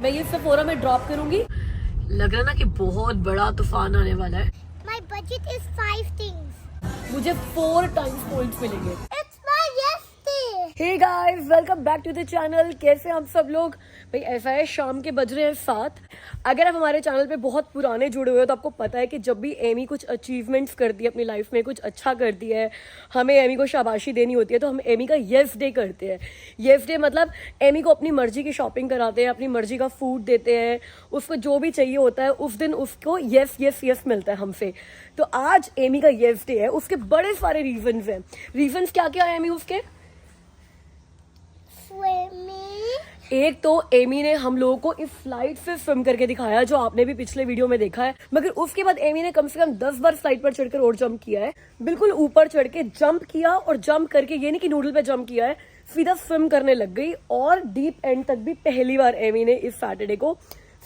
मैं ये सफोरा में ड्रॉप करूंगी। लग रहा ना कि बहुत बड़ा तूफान आने वाला है। My budget is 5 things. मुझे 4 टाइम्स पॉइंट्स मिलेंगे। It's my yes day. Hey guys, welcome back to the channel. कैसे हम सब लोग? भाई ऐसा है, शाम के बज रहे हैं 7। अगर आप हमारे चैनल पे बहुत पुराने जुड़े हुए हो तो आपको पता है कि जब भी एमी कुछ अचीवमेंट्स करती है अपनी लाइफ में, कुछ अच्छा करती है, हमें एमी को शाबाशी देनी होती है तो हम एमी का येस डे करते हैं। येस डे मतलब एमी को अपनी मर्जी की शॉपिंग कराते हैं, अपनी मर्जी का फूड देते हैं, उसको जो भी चाहिए होता है उस दिन उसको येस येस येस मिलता है हमसे। तो आज एमी का येस डे है। उसके बड़े सारे रीजंस हैं। रीजंस क्या क्या है एमी उसके? Swimming. एक तो एमी ने हम लोगों को इस स्लाइड से स्विम करके दिखाया जो आपने भी पिछले वीडियो में देखा है, मगर उसके बाद एमी ने कम से कम 10 बार स्लाइड पर चढ़कर और जंप किया है। बिल्कुल ऊपर चढ़ के जंप किया और जंप करके ये नहीं कि नूडल पे जंप किया है, सीधा स्विम करने लग गई और डीप एंड तक भी पहली बार एमी ने इस सैटरडे को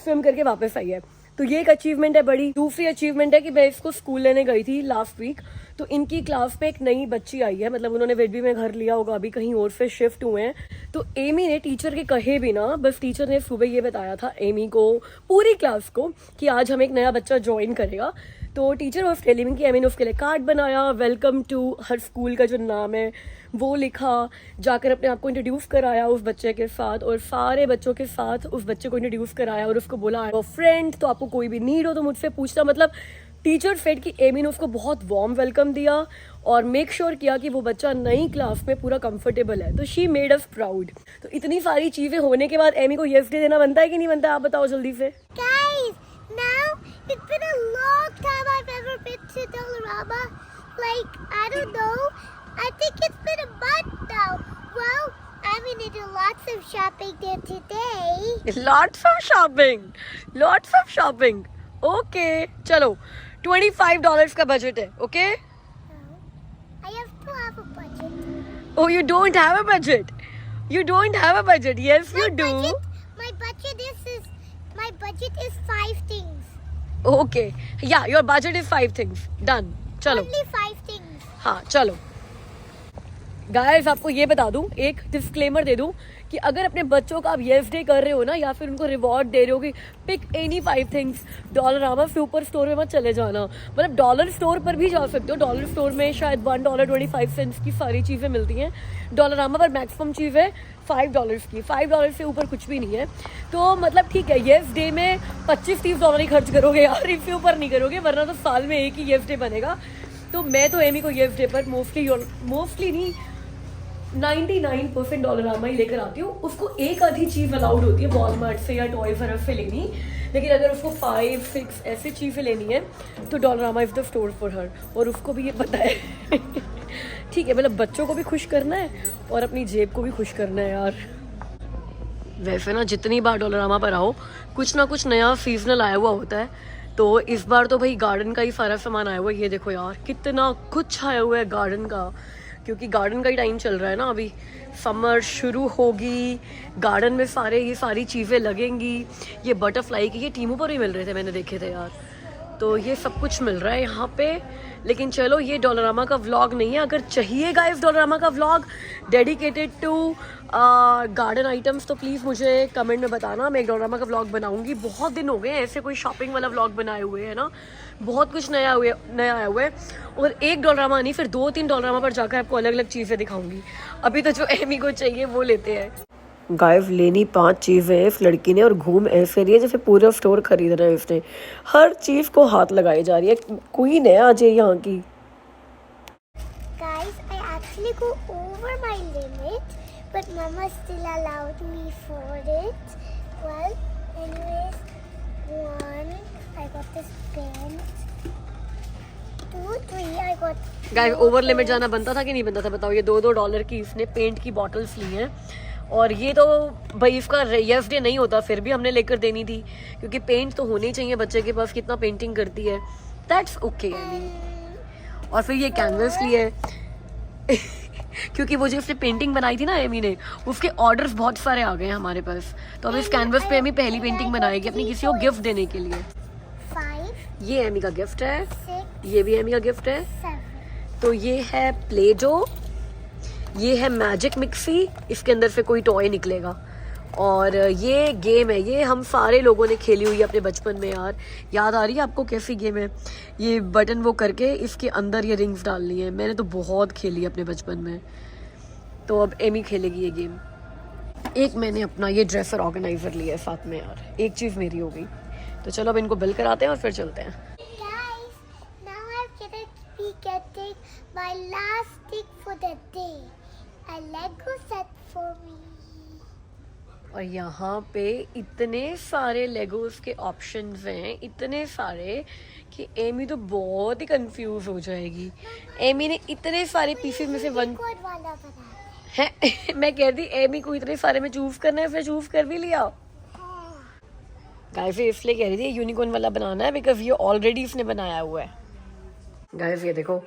स्विम करके वापस आई है। तो ये एक अचीवमेंट है बड़ी। दूसरी अचीवमेंट है कि मैं इसको स्कूल लेने गई थी लास्ट वीक, तो इनकी क्लास में एक नई बच्ची आई है, मतलब उन्होंने वेडबी में घर लिया होगा, अभी कहीं और से शिफ्ट हुए हैं। तो एमी ने टीचर के कहे बिना, बस टीचर ने सुबह ये बताया था एमी को, पूरी क्लास को, कि आज हम एक नया बच्चा ज्वाइन करेगा। तो टीचर वॉज टेलिंग मी कि एमी ने उसके लिए कार्ड बनाया, वेलकम टू हर स्कूल का जो नाम है वो लिखा, जाकर अपने आप को इंट्रोड्यूस कराया उस बच्चे के साथ और सारे बच्चों के साथ उस बच्चे को इंट्रोड्यूस कराया और उसको बोला फ्रेंड, तो आपको कोई भी नीड हो तो मुझसे पूछना। मतलब टीचर सेड कि एमी ने उसको बहुत वार्म वेलकम दिया और मेक श्योर किया कि वो बच्चा नई क्लास में पूरा कंफर्टेबल है। तो शी मेड अस प्राउड। तो इतनी सारी चीजें होने के बाद एमी को येस डे देना बनता है कि नहीं बनता है? आप बताओ जल्दी से। Guys, now it's been a long time I've ever been to Dollarama. Like, I don't know. I think it's been a month now. Well, I mean, I did lots of shopping there today. Lots of shopping. Lots of shopping. Okay, चलो $25 का budget है। Okay? I have to have a budget. Oh, you don't have a budget. You don't have a budget. Yes, you do. My budget is 5 things. Okay. Yeah, your budget is 5 things. Done. चलो। Only 5 things. हाँ, चलो। Guys, आपको ये बता दूं, एक disclaimer दे दूं कि अगर अपने बच्चों का आप येस डे कर रहे हो ना, या फिर उनको रिवॉर्ड दे रहे हो कि pick any 5 things, Dollarama super store में मत चले जाना। मतलब डॉलर स्टोर पर भी जा सकते हो। डॉलर स्टोर में शायद $1.25 की सारी चीज़ें मिलती हैं। डॉलरामा पर मैक्सिमम चीज़ है $5 की। $5 से ऊपर कुछ भी नहीं है। तो मतलब ठीक है, येस डे में $25-30 ही खर्च करोगे यार, इससे ऊपर नहीं करोगे, वरना तो साल में एक ही येस डे बनेगा। तो मैं तो एमी को येस डे पर मोस्टली नहीं 99% डॉलरामा ही लेकर आती हूँ। उसको एक आधी चीज़ अलाउड होती है वॉलमार्ट से या टॉयज आर अस से लेनी, लेकिन अगर उसको 5-6 ऐसी चीज़ें लेनी है तो Dollarama is the store for her. और उसको भी ये पता है। ठीक है, मतलब बच्चों को भी खुश करना है और अपनी जेब को भी खुश करना है यार। वैसे ना जितनी बार डॉलरामा पर आओ कुछ ना कुछ नया सीजनल आया हुआ होता है। तो इस बार तो भाई गार्डन का ही सारा सामान आया हुआ है। ये देखो यार, कितना कुछ आया हुआ है गार्डन का, क्योंकि गार्डन का ही टाइम चल रहा है ना, अभी समर शुरू होगी, गार्डन में ये सारी चीज़ें लगेंगी। ये बटरफ्लाई की ये टीमों पर ही मिल रहे थे, मैंने देखे थे यार। तो ये सब कुछ मिल रहा है यहाँ पे। लेकिन चलो, ये डॉलरामा का व्लॉग नहीं है। अगर चाहिए गाइस डॉलरामा का vlog dedicated to garden items तो प्लीज़ मुझे कमेंट में बताना, मैं एक डॉलरामा का व्लॉग बनाऊंगी। बहुत दिन हो गए ऐसे कोई शॉपिंग वाला व्लॉग बनाए हुए है ना, बहुत कुछ नया आया हुआ है। और एक डॉलरामा नहीं, फिर 2-3 डॉलरामा पर जाकर आपको अलग अलग चीज़ें दिखाऊंगी। अभी तो जो एमी को चाहिए वो लेते हैं। गाइस, लेनी 5 चीज़ें है इस लड़की ने और घूम ऐसे रही है जैसे पूरा स्टोर खरीद रहा है इसने। हर चीज़ को हाथ लगाई जा रही है। क्वीन है आज ये यहाँ की। Guys, I actually go over my limit, but Mama still allowed me for it. Well, anyways, 1, I got this pen. 2, 3, I got. Guys, over limit जाना बनता था कि नहीं बनता था? बताओ। ये $2 की इसने पेंट की बॉटल्स ली हैं और ये तो भाई इसका येस डे नहीं होता फिर भी हमने लेकर देनी थी, क्योंकि पेंट तो होने चाहिए बच्चे के पास, कितना पेंटिंग करती है। That's okay. और फिर ये कैनवस लिए है क्योंकि वो जो उसने पेंटिंग बनाई थी ना एमी ने, उसके ऑर्डर्स बहुत सारे आ गए हैं हमारे पास। तो अब इस कैनवस पे एमी पहली पेंटिंग बनाएगी अपनी किसी को गिफ्ट देने के लिए। 5, ये एमी का गिफ्ट है, 6, ये भी एमी का गिफ्ट है। 7. तो ये है प्ले डो, ये है मैजिक मिक्सी, इसके अंदर से कोई टॉय निकलेगा। और ये गेम है, ये हम सारे लोगों ने खेली हुई है अपने बचपन में यार। याद आ रही है आपको कैसी गेम है? ये बटन वो करके इसके अंदर ये रिंग्स डालनी है। मैंने तो बहुत खेली है अपने बचपन में। तो अब एमी खेलेगी ये गेम। एक मैंने अपना ये ड्रेसर ऑर्गेनाइजर लिया है साथ में यार, एक चीज़ मेरी हो गई। तो चलो अब इनको बिल कराते हैं और फिर चलते हैं। Guys, now I'm gonna be getting my last thing for the day. A Lego set for me. और यहाँ पे इतने सारे लेगोस के ऑप्शंस हैं, इतने सारे कि एमी तो बहुत ही कंफ्यूज हो जाएगी। एमी ने इतने सारे पीसेस में से वन Unicorn वाला बना है मैं कह रही एमी को इतने सारे में चूज करना है, फिर चूज कर भी लिया। है। गाइस ये इसलिए कह रही थी यूनिकॉर्न वाला बनाना है बिकॉज ये ऑलरेडी इसने बनाया हुआ है। गाइस ये देखो,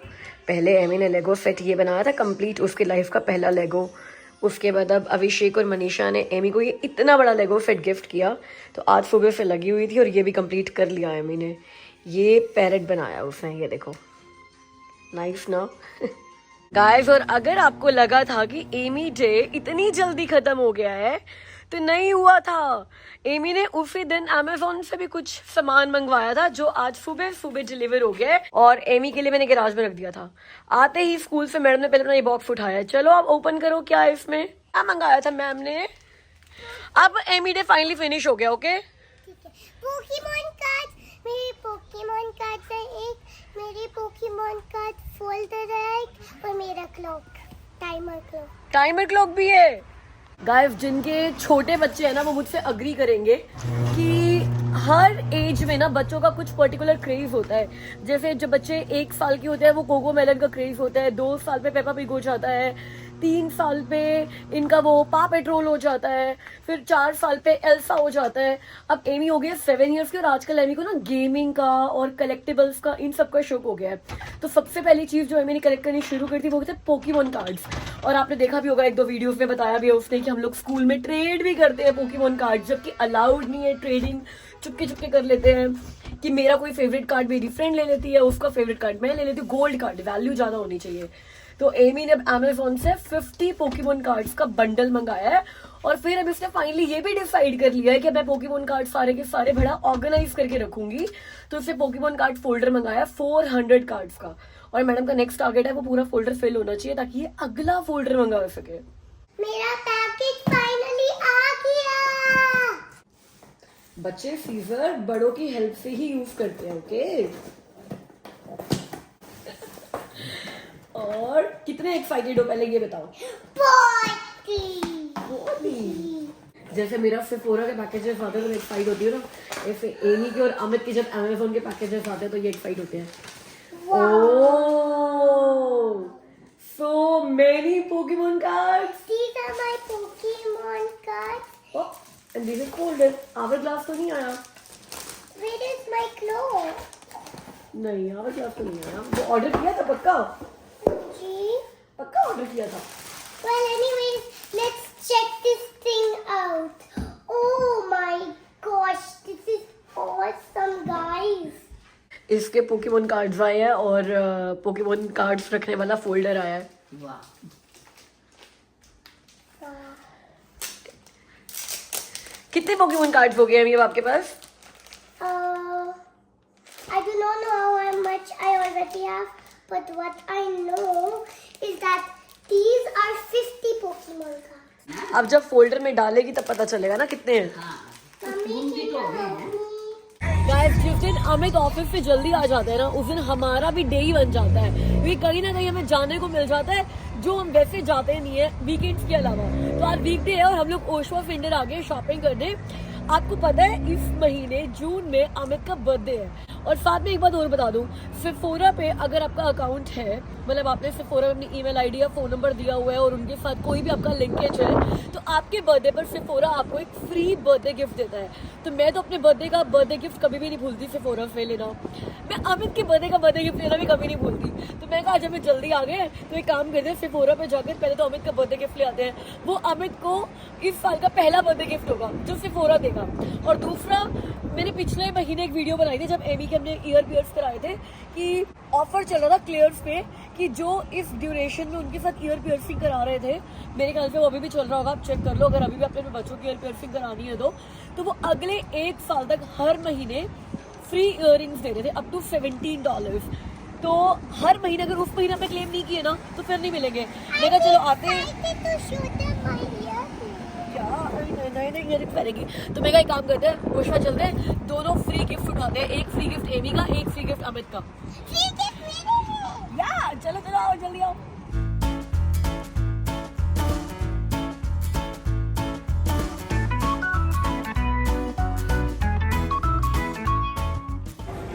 पहले एमी ने लेगो सेट ये बनाया था कंप्लीट, उसकी लाइफ का पहला लेगो। उसके बाद अब अभिषेक और मनीषा ने एमी को ये इतना बड़ा लेगो सेट गिफ्ट किया, तो आज सुबह से लगी हुई थी और ये भी कंप्लीट कर लिया एमी ने। ये पैरेट बनाया उसने, ये देखो, नाइस ना गाइस। और अगर आपको लगा था कि एमी डे इतनी जल्दी खत्म हो गया है, तो नहीं हुआ था। एमी ने उसी दिन अमेज़न से भी कुछ सामान मंगवाया था जो आज सुबह सुबह डिलीवर हो गया है, और एमी के लिए मैंने गैराज में रख दिया था। आते ही स्कूल से मैडम ने पहले अपना ये बॉक्स उठाया। चलो आप ओपन करो, क्या है इसमें, क्या मंगाया था मैम ने। अब एमी डे फाइनली फिनिश हो गया। ओके, ठीक है। पोकेमॉन कार्ड, मेरे पोकेमॉन कार्ड है एक, मेरे पोकेमॉन कार्ड फोल्डर है एक, और मेरा क्लॉक, टाइमर क्लॉक भी है। गाइस जिनके छोटे बच्चे हैं ना, वो मुझसे अग्री करेंगे कि हर एज में ना बच्चों का कुछ पर्टिकुलर क्रेज होता है। जैसे जब बच्चे 1 साल के होते हैं वो कोको मेलन का क्रेज होता है, 2 साल पे पेपा पिग हो जाता है, 3 साल पे इनका वो पा पेट्रोल हो जाता है, फिर 4 साल पे एल्सा हो जाता है। अब एमी हो गया 7 इयर्स की, और आजकल एमी को ना गेमिंग का और कलेक्टिबल्स का, इन सब का शौक हो गया है। तो सबसे पहली चीज जो एमी ने कलेक्ट करनी शुरू कर दी वो थे पोकेमॉन कार्ड्स। और आपने देखा भी होगा, 1-2 वीडियोस में बताया भी है उसने कि हम लोग स्कूल में ट्रेड भी करते हैं पोकेमॉन कार्ड, जबकि अलाउड नहीं है ट्रेडिंग। चुपके चुपके कर लेते हैं कि मेरा कोई फेवरेट कार्ड मेरी फ्रेंड ले लेती है, उसका फेवरेट कार्ड मैं ले लेती हूँ। गोल्ड कार्ड, वैल्यू ज्यादा होनी चाहिए। तो एमी ने अब अमेज़न से 50 पोकेमॉन कार्ड्स का बंडल मंगाया है, और फिर अब इसने फाइनली ये भी डिसाइड कर लिया है कि मैं पोकेमॉन कार्ड सारे के सारे बड़ा ऑर्गेनाइज करके रखूंगी। तो इसने पोकेमॉन कार्ड फोल्डर मंगाया 400 कार्ड्स का, और मैडम का नेक्स्ट टारगेट है वो पूरा फोल्डर फिल होना चाहिए ताकि ये अगला फोल्डर मंगा सके। मेरा पैकेज फाइनली आ गया। बच्चे सीजर बड़ों की हेल्प से ही यूज करते हैं। ओके और कितने एक्साइटेड हो पहले ये बताओ। जैसे मेरा सेफोरा के पैकेजेस आते हैं तो एक्साइट होती है ना, ऐसे एमी के और अमित के जब अमेज़न के पैकेजेस आते हैं तो ये एक्साइट होते हैं। ओह, so many Pokemon cards. These are my Pokemon cards. Oh, and this is folded. Hourglass तो नहीं आया। Where is my clock? नहीं, Hourglass तो नहीं आया। वो ऑर्डर किया था पक्का? जी। पक्का ऑर्डर किया था। Well, anyways, let's check this thing out. Oh my gosh, this is awesome, guys. इसके पोकेमॉन कार्ड्स आए हैं और पोकेमॉन कार्ड्स रखने वाला फोल्डर आया है। वाह, कितने पोकेमॉन कार्ड्स हो गए अभी अब आपके पास? I do not know how much I already have, but what I know is that these are 50 Pokemon cards. अब जब फोल्डर में डालेगी तब पता चलेगा ना कितने हैं। मम्मी गाइस जिस दिन अमित ऑफिस से जल्दी आ जाता है ना, उस दिन हमारा भी डे ही बन जाता है, क्योंकि कहीं ना कहीं हमें जाने को मिल जाता है जो हम वैसे जाते नहीं है वीकेंड्स के अलावा। तो आज वीकडे है और हम लोग ओशो फिंडर आ गए शॉपिंग करने। आपको पता है इस महीने जून में अमित का बर्थडे है। और साथ में एक बात और बता दूं, सेफोरा पे अगर आपका अकाउंट है, मतलब आपने सेफोरा में अपनी ईमेल आईडी या फोन नंबर दिया हुआ है और उनके साथ कोई भी आपका लिंकेज है, तो आपके बर्थडे पर सेफोरा आपको एक फ्री बर्थडे गिफ्ट देता है। तो मैं तो अपने बर्थडे का बर्थडे गिफ्ट कभी भी नहीं भूलती सेफोरा से लेना। मैं अमित के बर्थडे का बर्थडे गिफ्ट लेना भी कभी नहीं भूलती। तो मैं कहा जब मैं जल्दी आ गए तो एक काम करते हैं, सेफोरा पे जाकर पहले तो अमित का बर्थडे गिफ्ट ले आते हैं। वो अमित को इस साल का पहला बर्थडे गिफ्ट होगा जो सेफोरा देगा। और दूसरा, मैंने पिछले महीने एक वीडियो बनाई थी जब एमी के हमने ईयर पियर्स कराए थे कि ऑफर चल रहा था क्लियर्स पे कि जो इस ड्यूरेशन में उनके साथ ईयर पियर्सिंग करा रहे थे, मेरे ख्याल से वो अभी भी चल रहा होगा, आप चेक कर लो। अगर अभी भी अपने बच्चों की ईयर पियर्सिंग करानी है तो वो अगले 1 साल तक हर महीने फ्री इयररिंग्स दे रहे थे, अप टू $17। तो हर महीने अगर उस महीने पे क्लेम नहीं किए ना तो फिर नहीं मिलेंगे। मैं कहा चलो आते हैं नए नए इयररिंग्स पहनेगी, तो मैं एक काम करते हैं, पुष्पा चलते हैं, दोनों फ्री गिफ्ट उठाते हैं। एक फ्री गिफ्ट एमी का, एक फ्री गिफ्ट अमित का। या चलो चलो आओ जल्दी आओ।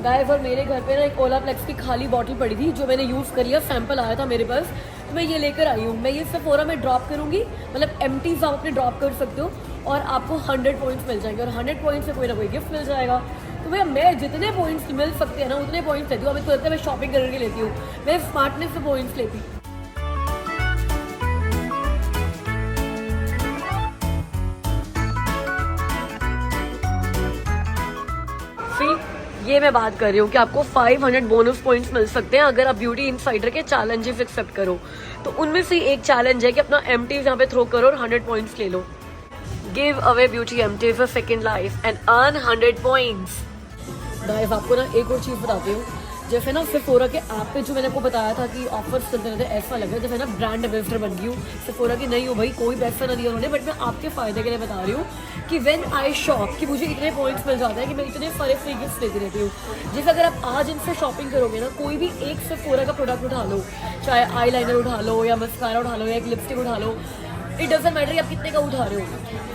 गाइस और मेरे घर पे ना एक ओलाप्लेक्स की खाली बॉटल पड़ी थी जो मैंने यूज़ करी है, सैंपल आया था मेरे पास, तो मैं ये लेकर आई हूँ। मैं ये सेफोरा में ड्रॉप करूँगी, मतलब एम्प्टीज आप अपने ड्रॉप कर सकते हो और आपको 100 पॉइंट्स मिल जाएंगे और 100 पॉइंट्स से कोई ना कोई गिफ्ट मिल जाएगा। तो भैया मैं जितने पॉइंट्स मिल सकते हैं ना उतने पॉइंट्स लेती हूँ। अभी तो लगता है मैं शॉपिंग करके लेती हूँ, मैं स्मार्टनेस से पॉइंट्स लेती हूँ। ये मैं बात कर रही हूँ कि आपको 500 बोनस पॉइंट्स मिल सकते हैं अगर आप ब्यूटी इनसाइडर के चैलेंजेस एक्सेप्ट करो। तो उनमें से एक चैलेंज है कि अपना एम्प्टीज यहाँ पे थ्रो करो और 100 पॉइंट्स ले लो। Give away beauty empties a second life and earn 100 points. Guys आपको ना एक और चीज़ बताती हूँ, जैसे ना सेफोरा के ऐप पे जो मैंने आपको बताया था कि ऑफर्स चलते रहते हैं, ऐसा लग रहा है जैसे ना ब्रांड एम्बेसडर बन गई हूँ सेफोरा की। नहीं हो भाई, कोई पैसा ना दिया उन्होंने, बट मैं आपके फायदे के लिए बता रही हूँ कि व्हेन आई शॉप कि मुझे इतने पॉइंट्स मिल जाते हैं कि मैं इतने सारे फ्री गिफ्ट लेती रहती हूँ। जैसे अगर आप आज इनसे शॉपिंग करोगे ना, कोई भी एक सेफोरा का प्रोडक्ट उठा लो, चाहे आई लाइनर उठा लो या मस्कारा उठा लो या एक लिपस्टिक उठा लो, इट डजंट मैटर आप कितने का उठा रहे हो,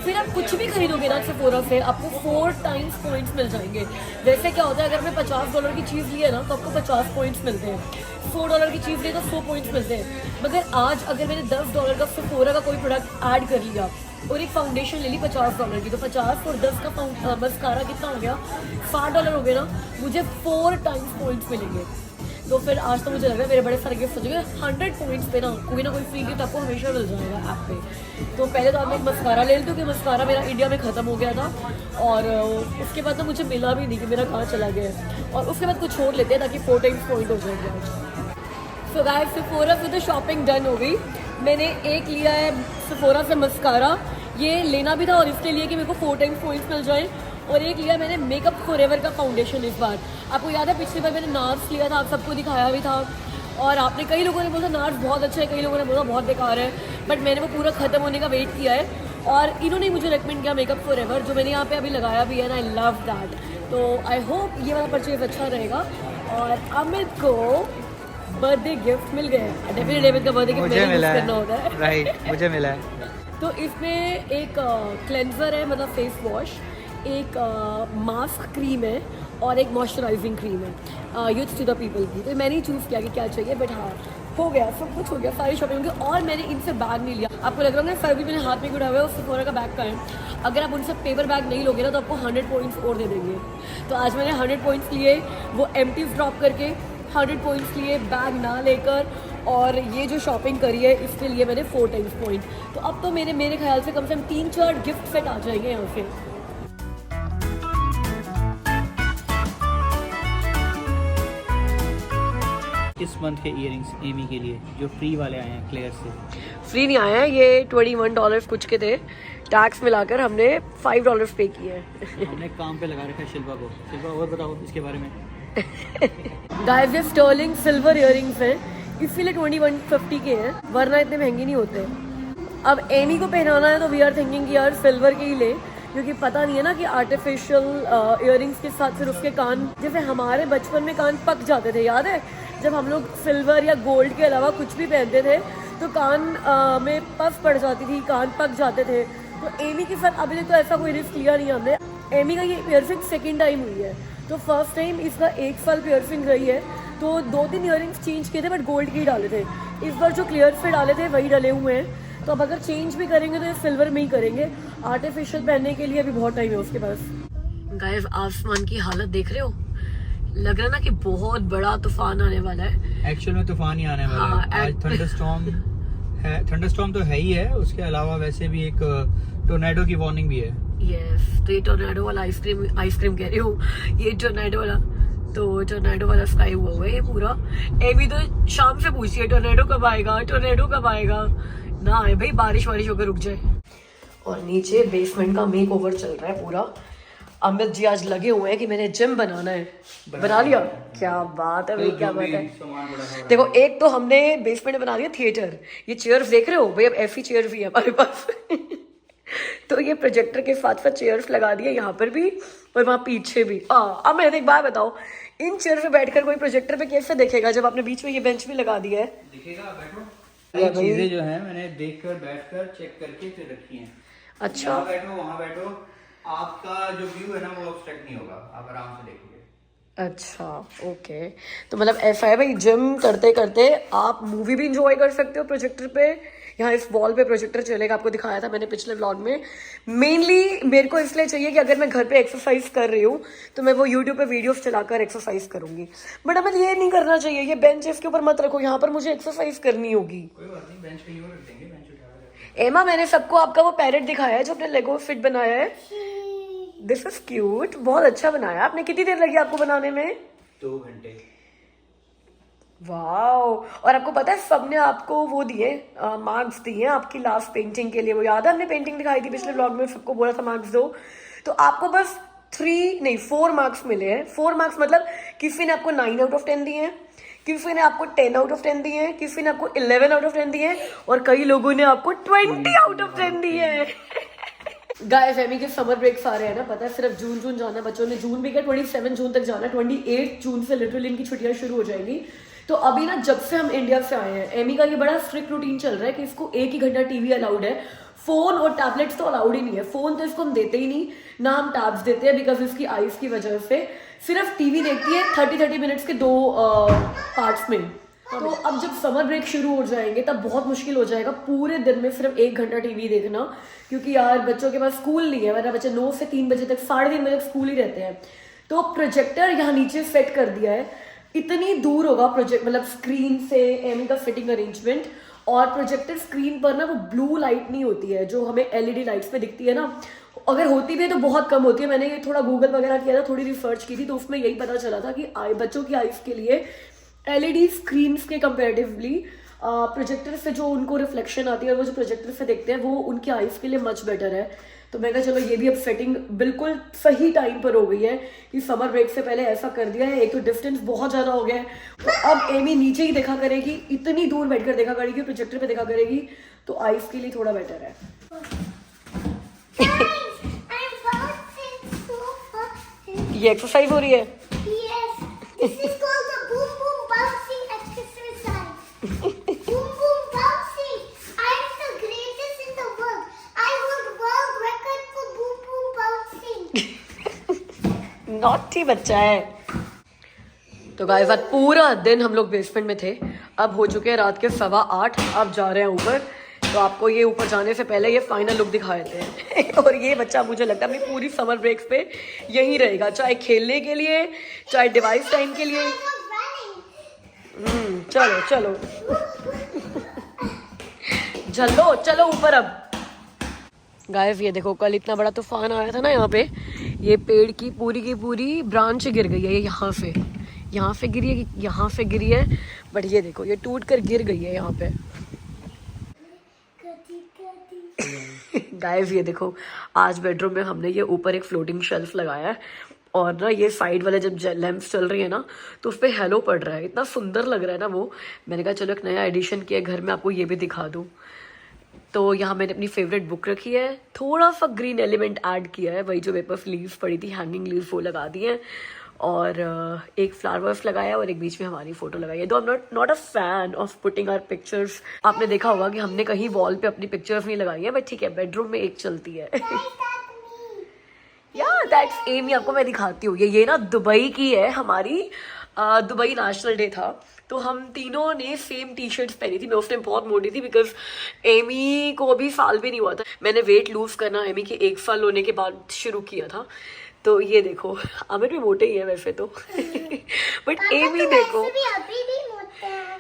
फिर आप कुछ भी खरीदोगे ना सेफोरा से आपको 4 टाइम्स पॉइंट्स मिल जाएंगे। वैसे क्या होता है, अगर मैं $50 की चीज़ ली है ना तो आपको 50 पॉइंट्स मिलते हैं, $100 की चीज़ ली तो 100 पॉइंट्स मिलते हैं। मगर आज अगर मैंने $10 का सेफोरा का कोई प्रोडक्ट ऐड कर लिया और एक फाउंडेशन ले ली $50 की, तो 50 और 10 का मस्कारा कितना हो गया, $60 हो गया ना, मुझे 4 टाइम्स पॉइंट्स मिलेंगे। तो फिर आज तो मुझे लग रहा है मेरे बड़े सारे गिफ्ट हो जाएंगे 100 पॉइंट्स पे ना कोई फ्री गिफ्ट आपको हमेशा मिल जाएगा ऐप पे। तो पहले तो आप एक मस्कारा ले लेते हो कि मस्कारा मेरा इंडिया में ख़त्म हो गया था और उसके बाद तो मुझे मिला भी नहीं कि मेरा कहाँ चला गया है, और उसके बाद कुछ छोड़ लेते हैं ताकि 4 टाइम्स पॉइंट हो जाएंगे आज। सो गाइस सेफोरा से तो शॉपिंग डन हो गई। मैंने एक लिया है सेफोरा से मस्कारा, ये लेना भी था और इसके लिए कि मेरे को 4 टाइम्स पॉइंट्स मिल जाए, और एक लिया मैंने मेकअप फॉरएवर का फाउंडेशन। इस बार आपको याद है पिछली बार मैंने नार्स लिया था, आप सबको दिखाया भी था, और आपने कई लोगों ने बोला नार्स बहुत अच्छा है, कई लोगों ने बोला बहुत बेकार है, बट मैंने वो पूरा ख़त्म होने का वेट किया है और इन्होंने मुझे रेकमेंड किया मेकअप फॉरएवर, जो मैंने यहाँ पे अभी लगाया भी है, आई लव दैट। तो आई होप ये वाला परचेज अच्छा रहेगा। और अमित को बर्थडे गिफ्ट मिल गया है, डेफिनेटली अमित का बर्थडे गिफ्ट मुझे मिला करना होता है, राइट मुझे मिला है। तो इसमें एक क्लेंजर है, मतलब फेस वॉश, एक मास्क क्रीम है और एक मॉइस्चराइजिंग क्रीम है यूज्ड टू द पीपल की। तो मैंने ही चूज़ किया कि क्या चाहिए, बट हाँ हो गया, सब कुछ हो गया, सारी शॉपिंग होगी। और मैंने इनसे बैग नहीं लिया, आपको लग रहा है ना सर भी मैंने हाथ में उठाया हुआ है, उस सेफोरा का बैग का है। अगर आप उनसे पेपर बैग नहीं लोगे ना तो आपको 100 पॉइंट्स और दे देंगे। तो आज मैंने 100 पॉइंट्स लिए, वो एम्प्टीज ड्रॉप करके 100 पॉइंट्स लिए, बैग ना लेकर, और ये जो शॉपिंग करी है इसके लिए मैंने 4 टाइम्स पॉइंट। तो अब तो मेरे ख्याल से कम 3-4 गिफ्ट सेट आ जाएंगे यहाँ से। इस मंथ के इयररिंग्स एमी के लिए जो फ्री वाले आए हैं क्लेयर से, फ्री नहीं आया है, ये $21 कुछ के थे, टैक्स मिलाकर हमने $5 पे किए हैं। हमने काम पे लगा रखा है शिल्पा को। शिल्पा और बताओ इसके बारे में। गाइस ये स्टर्लिंग सिल्वर इयररिंग्स हैं, इसीलिए 2150 के हैं, वरना इतने महंगे नहीं होते। अब एमी को पहनाना है तो वी आर थिंकिंग कि यार सिल्वर के ही ले, क्योंकि पता नहीं है ना कि आर्टिफिशियल इयररिंग्स के साथ फिर उसके कान, जैसे हमारे बचपन में कान पक जाते थे, याद है जब हम लोग सिल्वर या गोल्ड के अलावा कुछ भी पहनते थे तो कान में पफ पड़ जाती थी, कान पक जाते थे। तो एमी के साथ अभी तक तो ऐसा कोई रिस्क लिया नहीं हमने। एमी का ये पियर्सिंग सेकेंड टाइम हुई है, तो फर्स्ट टाइम इसका 1 साल पियर्सिंग रही है, तो 2-3 इयररिंग्स चेंज किए थे बट गोल्ड के ही डाले थे। इस बार जो क्लियर से डाले थे वही डले हुए हैं, तो अब अगर चेंज भी करेंगे तो ये सिल्वर में ही करेंगे। आर्टिफिशियल पहनने के लिए अभी बहुत टाइम है उसके पास। गाइस आसमान की हालत देख रहे हो, लग रहा ना कि बहुत बड़ा तूफान आने वाला है। एक्चुअल में तूफान ही आने वाला है आज। थंडरस्टॉर्म है, थंडरस्टॉर्म तो है ही है, उसके अलावा वैसे भी एक टोर्नेडो की वार्निंग भी है। यस, तो ये टोर्नेडो वाला आइसक्रीम कह रही हूँ, ये टोर्नेडो वाला तो टोर्नेडो वाला स्काई हुआ है ये पूरा। एमी तो शाम से पूछती है टोर्नेडो कब आएगा, टोर्नेडो कब आएगा। ना आए भाई, बारिश वारिश होकर रुक जाए। और नीचे बेसमेंट का मेक ओवर चल रहा है पूरा। अमित जी आज लगे हुए हैं कि मैंने जिम बनाना है। बना लिया? क्या बात है भाई, क्या बात है। देखो एक तो हमने बेसमेंट में बना दिया थिएटर। ये चेयर्स देख रहे हो भाई, अब ऐसी चेयर भी है हमारे पास। तो ये प्रोजेक्टर के साथ साथ चेयर्स लगा दिए यहाँ पर भी और वहाँ पीछे भी। अब मैं एक बात बताओ, इन चेयर पे बैठकर कोई प्रोजेक्टर पे कैसे देखेगा जब आपने बीच में ये बेंच भी लगा दिया है? दिखेगा, बैठो। ये चीजें जो है मैंने देखकर बैठकर चेक करके फिर रखी हैं। अच्छा, यहाँ बैठो, वहाँ बैठो, आपका जो व्यू है ना वो ऑब्स्ट्रक्ट नहीं होगा, आप आराम से देखोगे। अच्छा, ओके। तो मतलब ऐसा है भाई, जिम करते करते आप मूवी भी इंजॉय कर सकते हो प्रोजेक्टर पे। यहाँ इस वॉल पे प्रोजेक्टर चलेगा, आपको दिखाया था मैंने पिछले व्लॉग में। मेनली मेरे को इसलिए चाहिए कि अगर मैं घर पे एक्सरसाइज कर रही हूँ तो मैं वो यूट्यूब पे वीडियोस चलाकर एक्सरसाइज करूंगी। बट हमें ये नहीं करना चाहिए, ये बेंच इसके ऊपर मत रखो, यहाँ पर मुझे एक्सरसाइज करनी होगी। कोई बात नहीं, बेंच कहीं और रख देंगे, बेंच उठा। एमा, मैंने सबको आपका वो पैरेट दिखाया है जो अपने लेगो फिट बनाया है। दिस इज क्यूट, बहुत अच्छा बनाया आपने। कितनी देर लगी आपको बनाने में? 2 घंटे। वाओ। और आपको पता है सबने आपको वो दिए, मार्क्स दिए आपकी लास्ट पेंटिंग के लिए। वो याद है हमने पेंटिंग दिखाई थी पिछले व्लॉग में, सबको बोला था मार्क्स दो। तो आपको बस 4 मार्क्स मिले हैं। 4 मार्क्स मतलब किसी ने आपको 9 आउट ऑफ 10 दिए हैं, किसी ने आपको 10 आउट ऑफ 10 दिए हैं, किसी ने आपको 11 आउट ऑफ 10 दिए हैं और कई लोगों ने आपको 20 आउट ऑफ 10 दिए हैं। गाइस, एमी के समर ब्रेक्स आ रहे हैं ना, पता है सिर्फ जून जाना है बच्चों ने। जून भी क्या, 27 जून तक जाना है। 28 जून से लिटरली इनकी छुट्टियां शुरू हो जाएंगी। तो अभी ना जब से हम इंडिया से आए हैं, एमी का ये बड़ा स्ट्रिक्ट रूटीन चल रहा है कि इसको 1 ही घंटा टीवी अलाउड है। फोन और टैबलेट्स तो अलाउड ही नहीं है। फोन तो इसको हम देते ही नहीं, ना हम टैब्स देते हैं बिकॉज इसकी आईज की वजह से। सिर्फ टीवी देखती है 30 मिनट्स के 2 पार्ट्स में। तो अब जब समर ब्रेक शुरू हो जाएंगे तब बहुत मुश्किल हो जाएगा पूरे दिन में सिर्फ 1 घंटा टीवी देखना, क्योंकि यार बच्चों के पास स्कूल नहीं है, वरना बच्चे 9 से 3 बजे तक, 3:30 बजे तक स्कूल ही रहते हैं। तो प्रोजेक्टर यहाँ नीचे सेट कर दिया है, इतनी दूर होगा प्रोजेक्ट मतलब स्क्रीन से एमी का फिटिंग अरेंजमेंट। और प्रोजेक्टर स्क्रीन पर ना वो ब्लू लाइट नहीं होती है जो हमें एलईडी लाइट्स पे दिखती है ना, अगर होती भी है तो बहुत कम होती है। मैंने ये थोड़ा गूगल वगैरह किया था, थोड़ी रिसर्च की थी, तो उसमें यही पता चला था कि बच्चों की आईज के लिए एलईडी स्क्रीन्स के कंपेरेटिवली प्रोजेक्टर से जो उनको रिफ्लेक्शन आती है और वो जो प्रोजेक्टर से देखते हैं वो उनकी आईज के लिए मच बेटर है। तो मैं कहा चलो ये भी अब सेटिंग बिल्कुल सही टाइम पर हो गई है कि समर ब्रेक से पहले ऐसा कर दिया है। एक तो डिस्टेंस बहुत ज़्यादा हो गया है, तो अब एमी नीचे ही देखा करेगी, इतनी दूर बैठकर देखा करेगी, प्रोजेक्टर पे देखा करेगी, तो आईज के लिए थोड़ा बेटर है। ये एक्सरसाइज हो रही है। Yes, this is called the boom boom bouncing exercise. Boom boom bouncing. I'm the greatest in the world. I hold world record for boom boom bouncing. Naughty बच्चा है। तो गाइस आज पूरा दिन हम लोग बेसमेंट में थे, अब हो चुके हैं रात के 8:15, अब जा रहे हैं ऊपर। तो आपको ये ऊपर जाने से पहले ये फाइनल लुक दिखा देते हैं। और ये बच्चा मुझे लगता है अपनी पूरी समर ब्रेक्स पे यहीं रहेगा, चाहे खेलने के लिए चाहे डिवाइस टाइम के लिए। चलो चलो चलो चलो ऊपर। अब गाइस ये देखो, कल इतना बड़ा तूफान आया था ना यहाँ पे, ये पेड़ की पूरी ब्रांच गिर गई है। ये यहाँ से गिरी है, यहाँ से गिरी है, बट ये देखो ये टूट कर गिर गई है यहाँ पे। गाइस ये देखो, आज बेडरूम में हमने ये ऊपर एक फ्लोटिंग शेल्फ लगाया है और ना ये साइड वाले जब लैंप्स चल रही है ना तो उस पर हेलो पड़ रहा है, इतना सुंदर लग रहा है ना वो। मैंने कहा चलो एक नया एडिशन किया घर में, आपको ये भी दिखा दूँ। तो यहाँ मैंने अपनी फेवरेट बुक रखी है, थोड़ा सा ग्रीन एलिमेंट ऐड किया है, वही जो पेपर लीव्स पड़ी थी हैंगिंग लीव्स वो लगा दी हैं, और एक फ्लावर्स लगाया और एक बीच में हमारी फोटो लगाई है। तो I am not a fan of putting our pictures. आपने देखा होगा कि हमने कहीं वॉल पे अपनी पिक्चर्स नहीं लगाई है, बट ठीक है बेडरूम में एक चलती है। या दैट्स एमी, आपको मैं दिखाती हूँ। ये ना दुबई की है हमारी, दुबई नेशनल डे था तो हम तीनों ने सेम टी शर्ट्स पहनी थी। मैं उस टाइम बहुत मोटी थी बिकॉज एमी को अभी साल भी नहीं हुआ था। मैंने वेट लूज करना एमी के 1 साल होने के बाद शुरू किया था। तो ये देखो, आमिर भी मोटे ही है वैसे तो, बट एमी देखो अभी भी मोटे हैं।